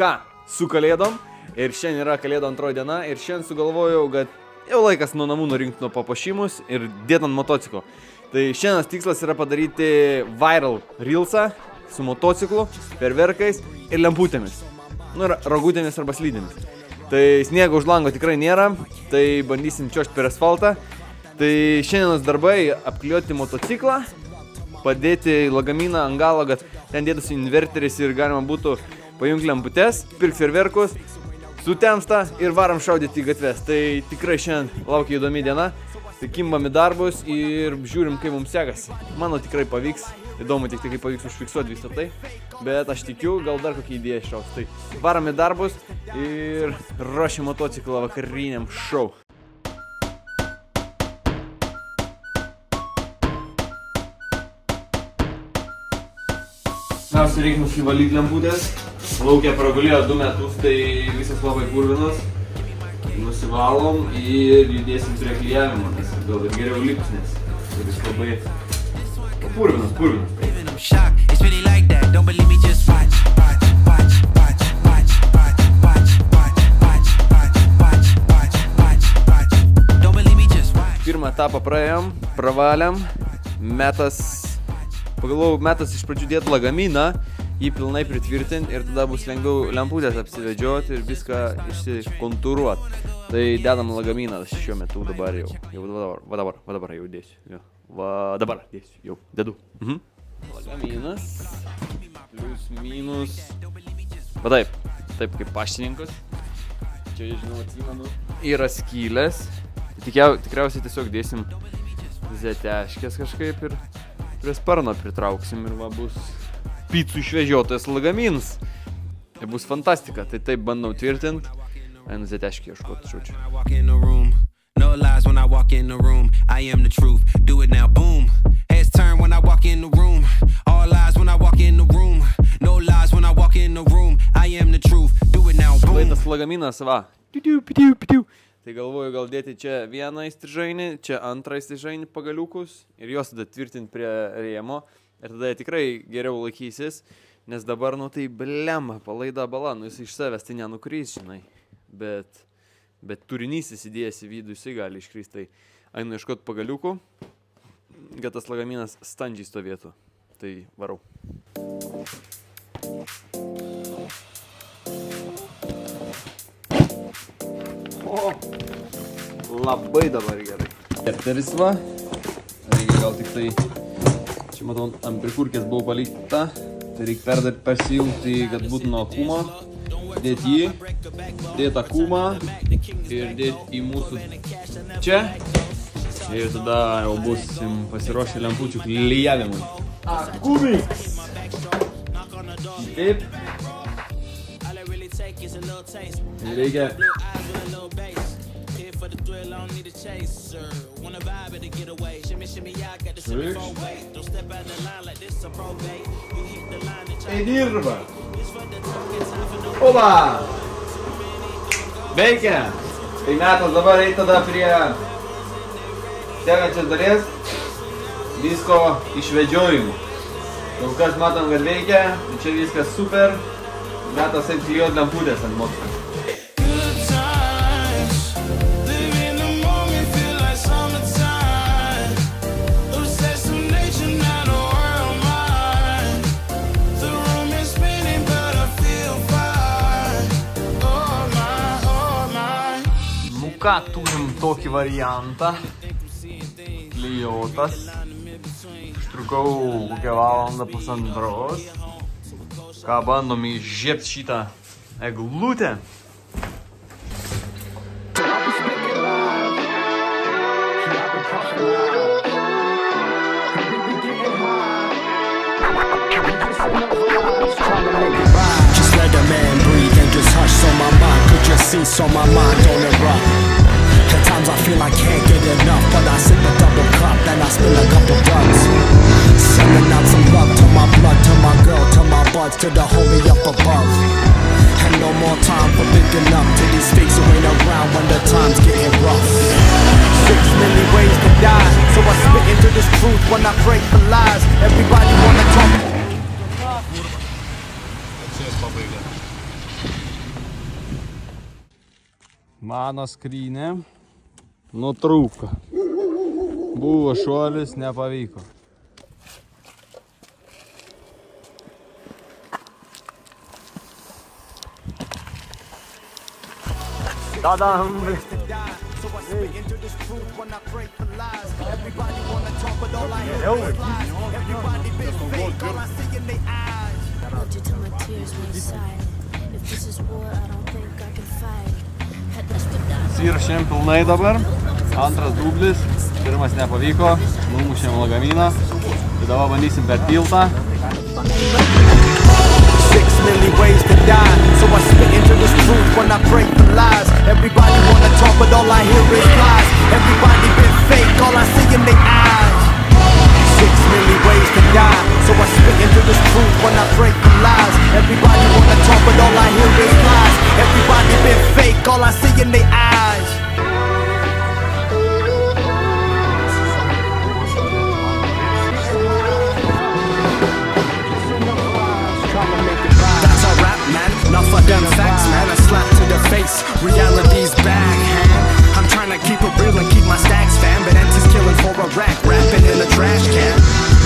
ką, su kalėdom. Ir šiandien yra kalėdo antroji diena. Ir šiandien sugalvojau, kad jau laikas nuo namų nurinkti nuo papuošimus ir dėti ant motociklo. Tai šiandienas tikslas yra padaryti viral reelsą su motociklu, ferverkais ir lemputėmis. Nu ir rogutėmis arba slydėmis. Tai sniego už lango tikrai nėra, tai bandysim čiuožti per asfaltą. Tai šiandienos darbai apklijuoti motociklą, padėti lagaminą ant galo, kad ten dėtųsi inverteris ir galima būtų pajungti lemputes, pirkti ferverkus, sutemsta ir varam šaudyti į gatves. Tai tikrai šiandien laukia įdomi diena. Tai kimbam į darbus ir žiūrim, kaip mums sekasi. Mano tikrai pavyks. Įdomu tik kaip pavyks užfiksuoti visą tai. Bet aš tikiu, gal dar kokią idėją iššauks. Tai varam į darbus ir ruošiam motociklą vakariniam šou. Mes reikia nusivalyti lemputės. Laukia pragulėjo 2 metus, tai visas labai purvinas. Nusivalom ir judėsim prie klijavimo, nes gal ir geriau lips, nes vis labai purvinas. Pirmą etapą praėjom, pravalėm, pagalvojau, metas iš pradžių dėti lagaminą, jį pilnai pritvirtinti ir tada bus lengviau lemputės apsivedžioti ir viską išsikontūruoti. Tai dedam lagaminą šiuo metu dabar jau. Va dabar jau dėsiu. Dabar dėsiu, jau dedu. Lagaminas, plius minus. Va taip kaip paštininkas. Čia, žinau, atsimenu. Yra skylės. Tikriausiai tiesiog dėsim zeteškės kažkaip ir prie sparno pritrauksim ir va bus picų išvežiotojas lagaminas. Tai bus fantastika, tai taip bandau tvirtinti. Einu zeteškį ieškoti, šaučiu. Laidas lagaminas, va. Tai galvoju gal dėti čia vieną įstrižainį, čia antrą įstrižainį pagaliukus ir juos tada tvirtinti prie rėmo. Ir tada tikrai geriau laikysis, nes dabar, nu tai blemba, palaida bala, nu jis iš savęs tai nenukrys, žinai. Bet turinys įsidėjęs į vidų, jisai gali iškristi. Tai einu ieškoti pagaliukų, kad tas lagaminas standžiai stovėtų. Tai varau. O, labai dabar gerai. Kepteris va, reikia gal tik tai... Čia matau, ant prifurkės buvo palikta, tai reikia persijungti, kad būtų nuo akumo, dėti jį, dėti akumą ir dėti į mūsų čia ir tada jau busim pasiruošę lempučių klijavimui. Akumiks! Taip. Reikia... Ei dirba! Oba! Veikia! Tai metas dabar eiti tada prie tekančios dalies visko išvedžiojimų. Kol kas matom, kad veikia, čia viskas super. Metas eiti klijuoti lemputės ant motociklų. Ką turim tokį variantą, klijuotas, užtrukau kokią valandą pusantros, ką bandom įžiebti šitą eglutę. Just let a man breathe and just hush so my mind could just see so my mind don't erupt. At times I feel I can't get enough, but I sip a double cup, then I spill a couple bucks. Sending out some love to my blood, to my girl, to my buds, to the homie up above. And no more time for picking up to these fakes who ain't around when the time's getting rough. 6 million ways to die, so I spit into this truth when I break for lies. Everybody wanna talk. Mano skrynė nutrūko. Buvo šuolis, nepavyko. Tadam! Įrašėm pilnai dabar, antras dublis, pirmas nepavyko, numušėm lagaminą, tai dabar bandysim per tiltą. 6 million ways to die, so I spit into this truth when I break the lies. Everybody wanna talk, but all I hear is lies. Everybody been fake, all I see in their eyes. 6 million ways to die, so I spit into this truth when I break the lies. Everybody wanna talk, but all I hear is lies. Everybody been fake, all I see in their eyes. That's a rap, man. Enough of them facts, man. A slap to the face. Reality's back, hand. I'm trying to keep it real and keep my stacks, fam. But Enti's killing for a rack, rapping in a trash can.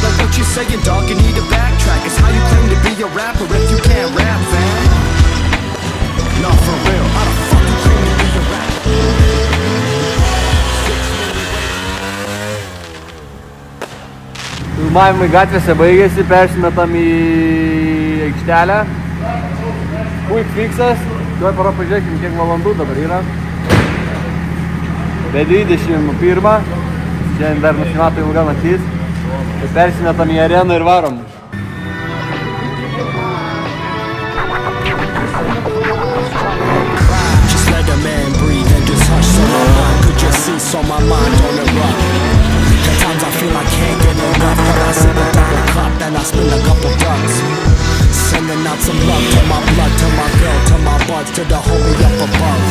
Like what you saying, dog, you need to backtrack. It's how you claim to be a rapper if you can't rap, fam. No, for real, how the fuck you claim to be a rapper? Filmavimai gatvėse baigėsi, persimetam į aikštelę. Quick fixas, tuoj paro pažiūrėkim, kiek valandų dabar yra. Be 21, šiandien dar nusimato ilga naktis. Tai persimetam į areną ir varom. Just let a man breathe and just hush so my mind could just see, so my mind don't erupt. At times I feel I can't get enough, but I sip a double cup and I spend a couple bucks. Sending out some love to my blood, to my girl, to my buds, to the homie up above.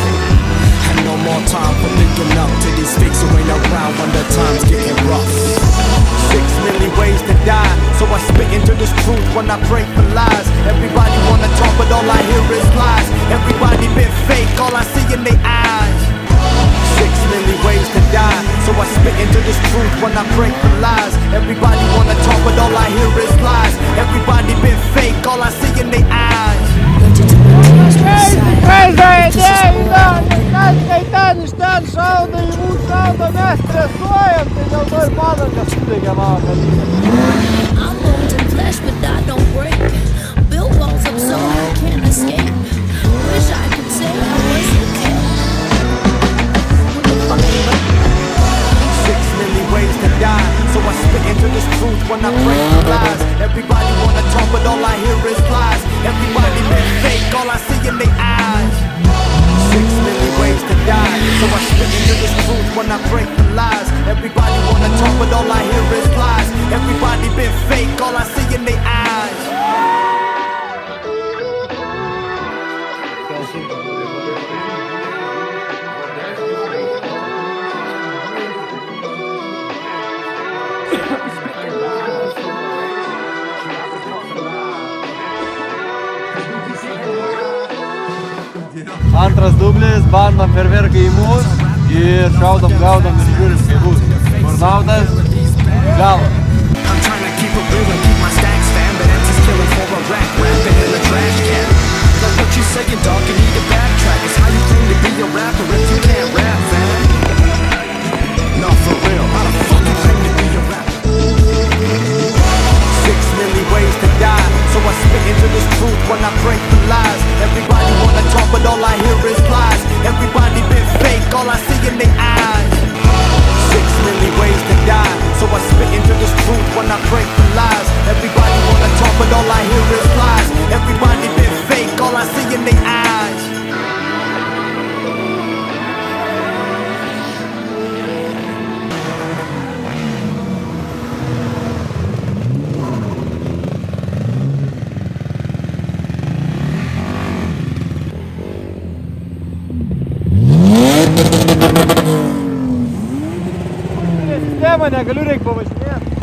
And no more time for thinking up to these fakes who ain't around when the time's getting rough. 6 million ways to die, so I spit into this truth when I break the lies. Everybody wanna talk, but all I hear is lies. Everybody been fake, all I see in their eyes. 6 million ways to die, so I spit into this truth when I break the lies. Everybody wanna talk, but all I hear is lies. Everybody been fake, all I see in their eyes. Kai ten iš ten šaudo, į mūsų šaudo, mes stresuojam, tai dėl to ir mano nesudegė mano dalykas. I'm bones and flesh, but I don't break. Built walls up so I can't escape. Wish I could say I wasn't there. 6 million ways to die, so I spit into this truth when I break the lies. Everybody wanna talk, but all I hear is lies. Everybody been fake, all I see in their eyes. 6 million ways to die, so I spit into this truth when I break the lies. Everybody wanna talk, but all I hear is lies. Everybody been fake, all I see in their eyes. Antras dublis, bandom ferverką į mus ir šaudom, gaudom ir žiūrim, kaip bus. Burnautas, gal. I'm trying to keep it real and keep my stacks, fam, but Enti's killing for a rack, rapping in a trash can. Like what you saying, dog, you need to backtrack. It's how you claim to be a rapper if you can't rap, fam. No, for real, how the fuck you claim to be a rapper? 6 million ways to die, so I spit into this truth when I break the lies. Everybody wanna talk, but all I hear is lies. Everybody been fake, all I see in their eyes. 6 million ways to die, so I spit into this truth when I break the lies. Everybody wanna talk, but all I hear is lies. Everybody been fake, all I see in their eyes. Sistema, negaliu reik pavažinėti.